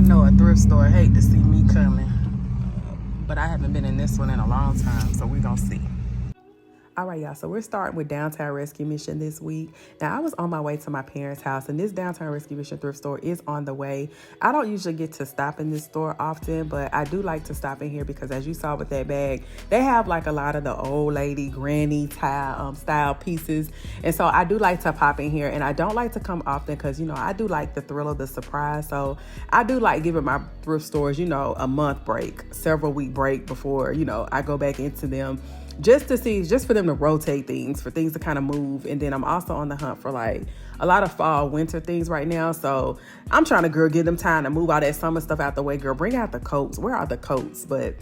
know a thrift store hate to see me coming, but I haven't been in this one in a long time, so we're gonna see. All right, y'all, so we're starting with Downtown Rescue Mission this week. Now, I was on my way to my parents' house, and this Downtown Rescue Mission thrift store is on the way. I don't usually get to stop in this store often, but I do like to stop in here because, as you saw with that bag, they have like a lot of the old lady granny style pieces. And so I do like to pop in here, and I don't like to come often because, you know, I do like the thrill of the surprise. So I do like giving my thrift stores, you know, a month break, several week break before, you know, I go back into them. Just for them to rotate things, for things to kind of move. And then I'm also on the hunt for like a lot of fall, winter things right now. So I'm trying to, give them time to move all that summer stuff out the way. Girl, bring out the coats. Where are the coats? But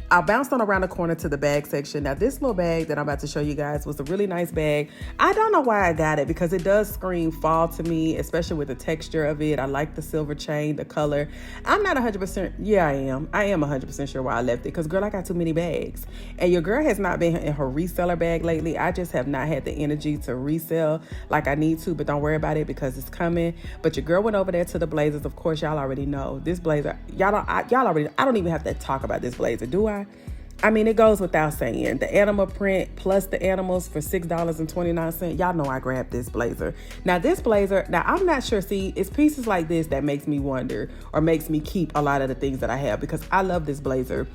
I bounced on around the corner to the bag section. Now, this little bag that I'm about to show you guys was a really nice bag. I don't know why I got it because it does scream fall to me, especially with the texture of it. I like the silver chain, the color. I'm not 100%. Yeah, I am. I am 100% sure why I left it because, girl, I got too many bags. And your girl has not been in her reseller bag lately. I just have not had the energy to resell like I need to, but don't worry about it because it's coming. But your girl went over there to the blazers. Of course, y'all already know. This blazer, I don't even have to talk about this blazer, do I? I mean, it goes without saying. The animal print plus the animals for $6.29. Y'all know I grabbed this blazer. Now, this blazer, I'm not sure. See, it's pieces like this that makes me wonder or makes me keep a lot of the things that I have because I love this blazer.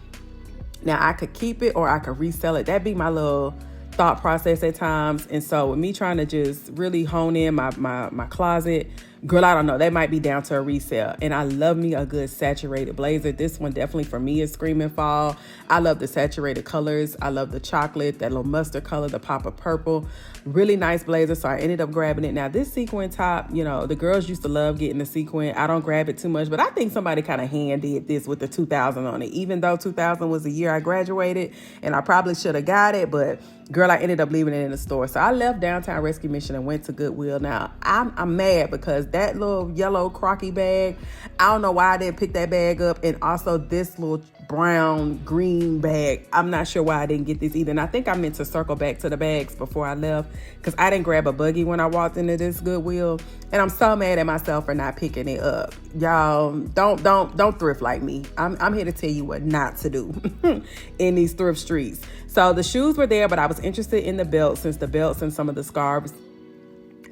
Now, I could keep it or I could resell it. That'd be my little thought process at times. And so with me trying to just really hone in my closet, girl, I don't know, that might be down to a resale. And I love me a good saturated blazer. This one definitely for me is screaming fall. I love the saturated colors. I love the chocolate, that little mustard color, the pop of purple. Really nice blazer, so I ended up grabbing it. Now, this sequin top, you know, the girls used to love getting the sequin. I don't grab it too much, but I think somebody kind of hand did this with the 2000 on it, even though 2000 was the year I graduated, and I probably should have got it, but girl, I ended up leaving it in the store. So I left Downtown Rescue Mission and went to Goodwill. Now, I'm mad because that little yellow crocky bag, I don't know why I didn't pick that bag up. And also this little brown green bag, I'm not sure why I didn't get this either. And I think I meant to circle back to the bags before I left because I didn't grab a buggy when I walked into this Goodwill. And I'm so mad at myself for not picking it up. Y'all, don't thrift like me. I'm here to tell you what not to do in these thrift streets. So the shoes were there, but I was interested in the belts since the belts and some of the scarves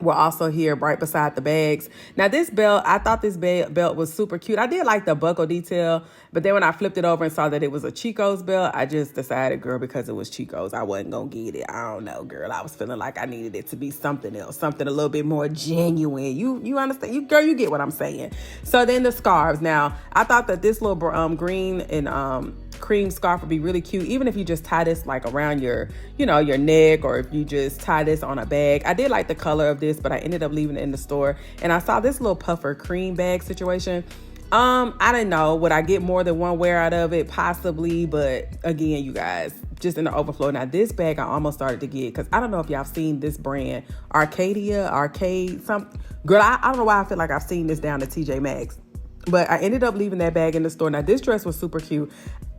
were also here right beside the bags. Now this belt, I thought this belt was super cute. I did like the buckle detail, but then when I flipped it over and saw that it was a Chico's belt, I just decided, girl, because it was Chico's, I wasn't gonna get it. I don't know, girl. I was feeling like I needed it to be something else, something a little bit more genuine. You understand? You get what I'm saying. So then the scarves. Now, I thought that this little green and cream scarf would be really cute, even if you just tie this like around your neck, or if you just tie this on a bag. I did like the color of this, but I ended up leaving it in the store. And I saw this little puffer cream bag situation. I didn't know, would I get more than one wear out of it? Possibly, but again, you guys, just in the overflow. Now this bag I almost started to get because I don't know if y'all seen this brand, Arcade, something. Girl, I don't know why I feel like I've seen this down at TJ Maxx. But I ended up leaving that bag in the store. Now, this dress was super cute,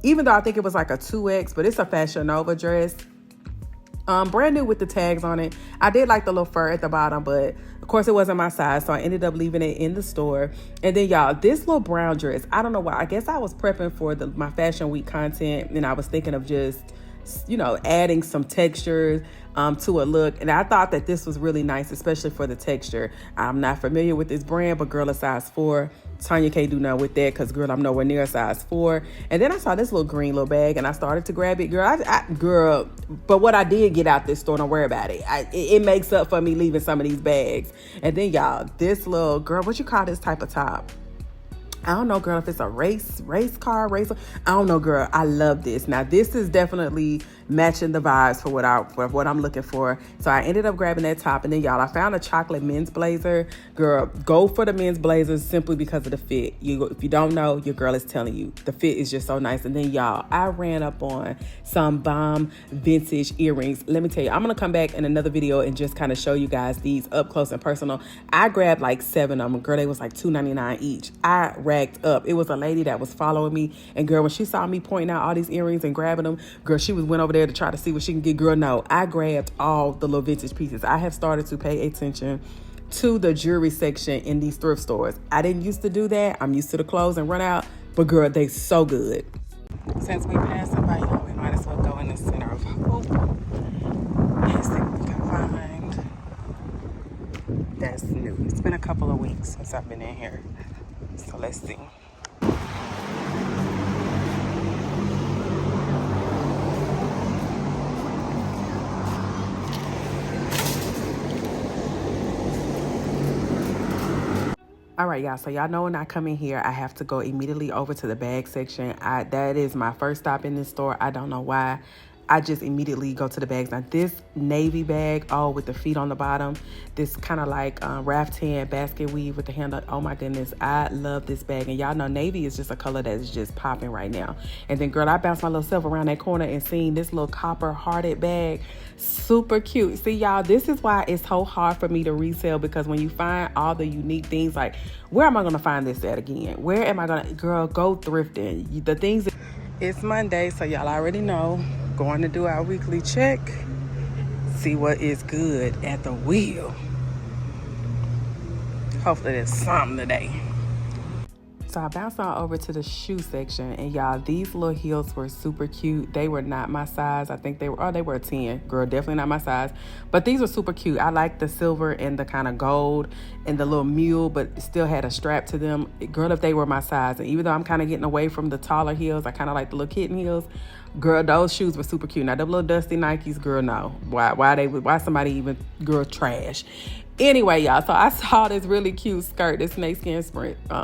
even though I think it was like a 2X, but it's a Fashion Nova dress. Brand new with the tags on it. I did like the little fur at the bottom, but of course it wasn't my size, so I ended up leaving it in the store. And then, y'all, this little brown dress, I don't know why. I guess I was prepping for my Fashion Week content, and I was thinking of just, adding some textures to a look. And I thought that this was really nice, especially for the texture. I'm not familiar with this brand, but girl, a size 4. Tonia can't do nothing with that because, girl, I'm nowhere near a size 4. And then I saw this little green little bag and I started to grab it. Girl, but what I did get out this store, don't worry about it. It makes up for me leaving some of these bags. And then, y'all, this little, girl, what you call this type of top? I don't know, girl, if it's a race car. I don't know, girl. I love this. Now, this is definitely matching the vibes for what I'm looking for. So I ended up grabbing that top. And then, y'all, I found a chocolate men's blazer. Girl, go for the men's blazers simply because of the fit. If you don't know, your girl is telling you. The fit is just so nice. And then, y'all, I ran up on some bomb vintage earrings. Let me tell you, I'm going to come back in another video and just kind of show you guys these up close and personal. I grabbed like 7 of them. Girl, they was like $2.99 each. I racked up. It was a lady that was following me, and girl, when she saw me pointing out all these earrings and grabbing them, girl, she went over there to try to see what she can get. Girl, no, I grabbed all the little vintage pieces. I have started to pay attention to the jewelry section in these thrift stores. I didn't used to do that. I'm used to the clothes and run out, but girl, they so good. Since we passed by, we might as well go in the center of Hope and see what we can find. That's new. It's been a couple of weeks since I've been in here, so let's see. All right, y'all. So y'all know when I come in here, I have to go immediately over to the bag section. That is my first stop in this store. I don't know why. I just immediately go to the bags. Now this navy bag, with the feet on the bottom, this kind of like raftan basket weave with the handle. Oh my goodness, I love this bag. And y'all know navy is just a color that is just popping right now. And then girl, I bounced my little self around that corner and seen this little copper hearted bag. Super cute. See y'all, this is why it's so hard for me to resell, because when you find all the unique things, like where am I gonna find this at again? Where am I gonna, girl, go thrifting. The things that, it's Monday, so y'all already know, going to do our weekly check, see what is good at the wheel. Hopefully there's something today. So I bounced on over to the shoe section, and y'all, these little heels were super cute. They were not my size. I think they were, they were a 10. Girl, definitely not my size. But these were super cute. I like the silver and the kind of gold and the little mule, but still had a strap to them. Girl, if they were my size. And even though I'm kind of getting away from the taller heels, I kind of like the little kitten heels. Girl, those shoes were super cute. Now, them little dusty Nikes, girl, no. Why somebody even, girl, trash. Anyway, y'all, so I saw this really cute skirt, this snakeskin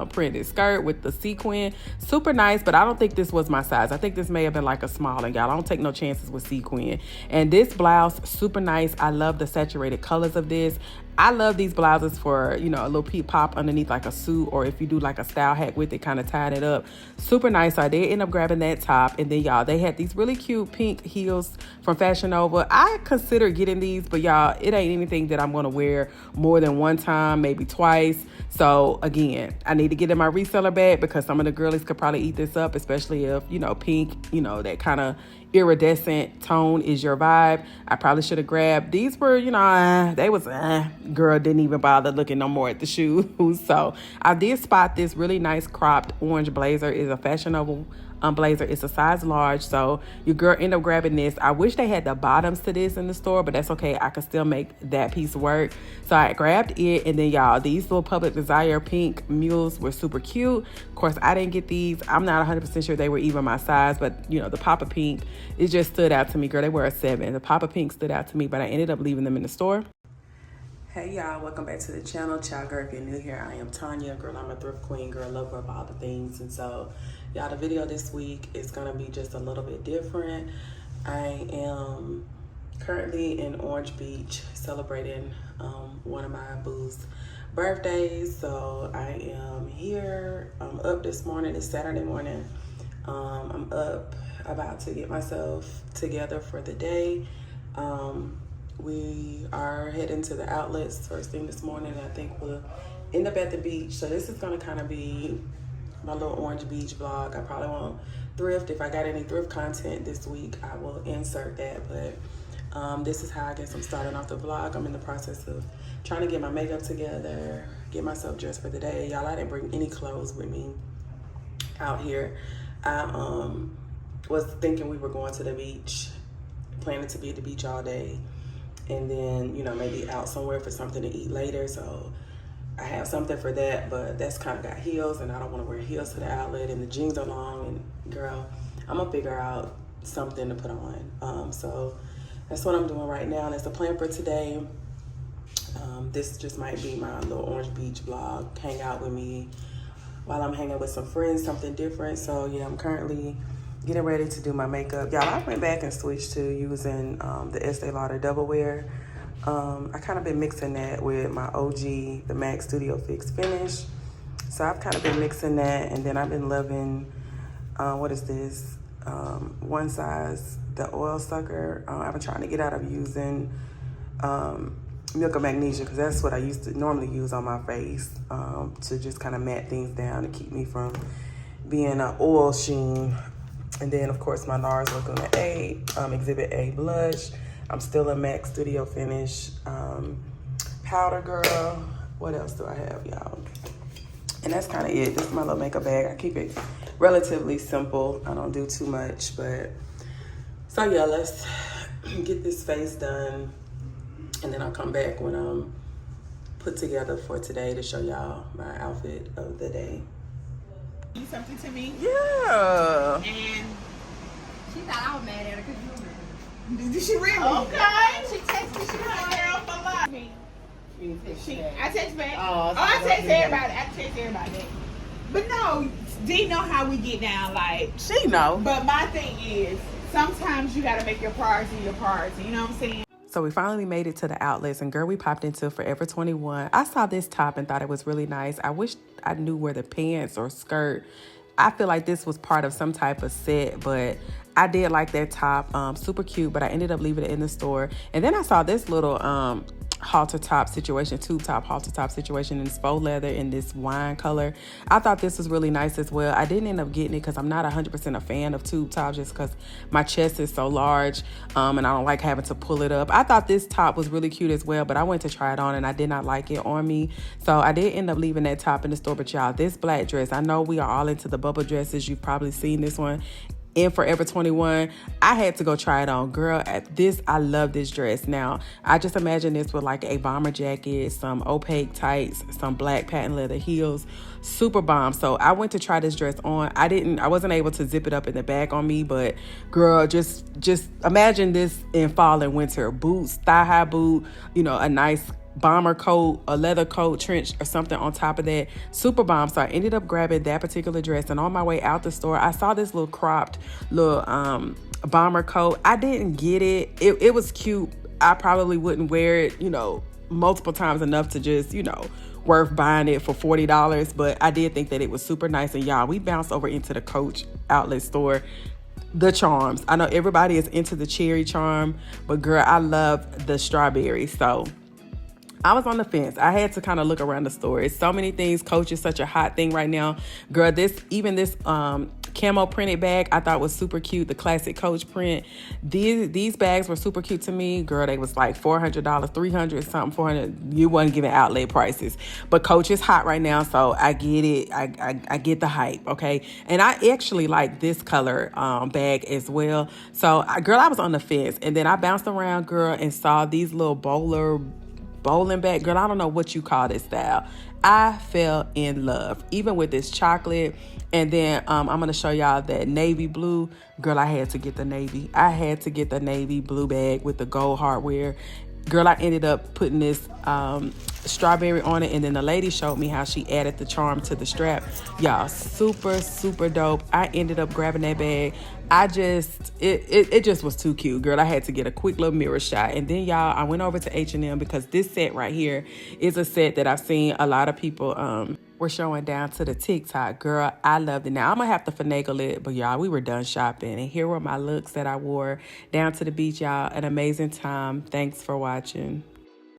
printed skirt with the sequin. Super nice, but I don't think this was my size. I think this may have been like a smaller, y'all. I don't take no chances with sequin. And this blouse, super nice. I love the saturated colors of this. I love these blouses for, a little pop underneath like a suit, or if you do like a style hack with it, kind of tied it up. Super nice. So I did end up grabbing that top. And then, y'all, they had these really cute pink heels from Fashion Nova. I considered getting these, but y'all, it ain't anything that I'm going to wear more than one time, maybe twice. So again, I need to get in my reseller bag, because some of the girlies could probably eat this up, especially if, pink, that kind of iridescent tone is your vibe. I probably should have grabbed these. Were they was girl, didn't even bother looking no more at the shoes. So I did spot this really nice cropped orange blazer. Is a Fashion Nova blazer. It's a size large, so your girl end up grabbing this. I wish they had the bottoms to this in the store, but that's okay. I could still make that piece work. So I grabbed it, and then y'all, these little Public Desire pink mules were super cute. Of course, I didn't get these. I'm not 100% sure they were even my size, but the Papa Pink, it just stood out to me. Girl, they were a 7. The Papa Pink stood out to me, but I ended up leaving them in the store. Hey y'all, welcome back to the channel. Child girl, if you're new here, I am Tonia. Girl, I'm a thrift queen, girl, lover of all the things. And so y'all, the video this week is gonna be just a little bit different. I am currently in Orange Beach celebrating one of my boo's birthdays. So I am here. I'm up this morning. It's Saturday morning. I'm up about to get myself together for the day. We are heading to the outlets first thing this morning. I think we'll end up at the beach. So this is gonna kind of be my little Orange Beach vlog. I probably won't thrift. If I got any thrift content this week, I will insert that. But this is how I guess I'm starting off the vlog. I'm in the process of trying to get my makeup together, get myself dressed for the day. Y'all, I didn't bring any clothes with me out here. I was thinking we were going to the beach, planning to be at the beach all day, and then, maybe out somewhere for something to eat later. So I have something for that, but that's kind of got heels, and I don't want to wear heels to the outlet, and the jeans are long, and girl, I'm gonna figure out something to put on. So that's what I'm doing right now. And that's the plan for today. This just might be my little Orange Beach vlog. Hang out with me while I'm hanging with some friends, something different. So yeah, I'm currently getting ready to do my makeup. Y'all, I went back and switched to using the Estee Lauder Double Wear. I kind of been mixing that with my OG, the MAC Studio Fix Finish. So I've kind of been mixing that, and then I've been loving, what is this? One Size, the oil sucker. I've been trying to get out of using Milk of Magnesia, because that's what I used to normally use on my face to just kind of matte things down and keep me from being an oil sheen. And then, of course, my NARS Laguna A, Exhibit A blush. I'm still a MAC Studio Finish powder girl. What else do I have, y'all? And that's kind of it. This is my little makeup bag. I keep it relatively simple. I don't do too much, but so yeah, let's get this face done, and then I'll come back when I'm put together for today to show y'all my outfit of the day. Something to me. Yeah. And She thought I was mad at her because you remember. did she really? Okay. She texted me. She was like, Girl for life. I text back. Oh, I text everybody. I text everybody. But no, D know how we get down. Like, She know. but my thing is, sometimes you gotta make your priority your priority. You know what I'm saying? So we finally made it to the outlets, and girl, we popped into Forever 21. I saw this top and thought it was really nice. I wish I knew where the pants or skirt. I feel like this was part of some type of set, but I did like that top. Super cute, but I ended up leaving it in the store. And then I saw this little halter top situation, tube top halter top situation in this faux leather in this wine color. I thought this was really nice as well. I didn't end up getting it because I'm not 100% a fan of tube tops, just because my chest is so large and I don't like having to pull it up. I thought this top was really cute as well, but I went to try it on and I did not like it on me, so I did end up leaving that top in the store. But y'all, this black dress, I know we are all into the bubble dresses. You've probably seen this one in Forever 21. I had to go try it on. Girl, I love this dress. Now, I just imagine this with like a bomber jacket, some opaque tights, some black patent leather heels. Super bomb. So I went to try this dress on. I wasn't able to zip it up in the back on me, but girl, just imagine this in fall and winter. Boots, thigh-high boot, a nice bomber coat, a leather coat, trench, or something on top of that. Super bomb. So I ended up grabbing that particular dress, and on my way out the store, I saw this little cropped little bomber coat. I didn't get it. It was cute. I probably wouldn't wear it, multiple times enough to just, worth buying it for $40, but I did think that it was super nice. And y'all, we bounced over into the Coach outlet store. The charms. I know everybody is into the cherry charm, but girl, I love the strawberry. So I was on the fence. I had to kind of look around the store. It's so many things. Coach is such a hot thing right now. Girl, this camo printed bag I thought was super cute. The classic Coach print. These bags were super cute to me. Girl, they was like $400, $300 something, $400. You wasn't giving outlet prices. But Coach is hot right now, so I get it. I get the hype, okay? And I actually like this color bag as well. So, girl, I was on the fence. And then I bounced around, girl, and saw these little bowling bag. Girl, I don't know what you call this style. I fell in love, even with this chocolate. And then I'm going to show y'all that navy blue. Girl, I had to get the navy. I had to get the navy blue bag with the gold hardware. Girl, I ended up putting this strawberry on it, and then the lady showed me how she added the charm to the strap. Y'all, super, super dope. I ended up grabbing that bag. It just was too cute, girl. I had to get a quick little mirror shot. And then, y'all, I went over to H&M because this set right here is a set that I've seen a lot of people were showing down to the TikTok. Girl, I loved it. Now, I'm going to have to finagle it, but y'all, we were done shopping. And here were my looks that I wore down to the beach, y'all. An amazing time. Thanks for watching.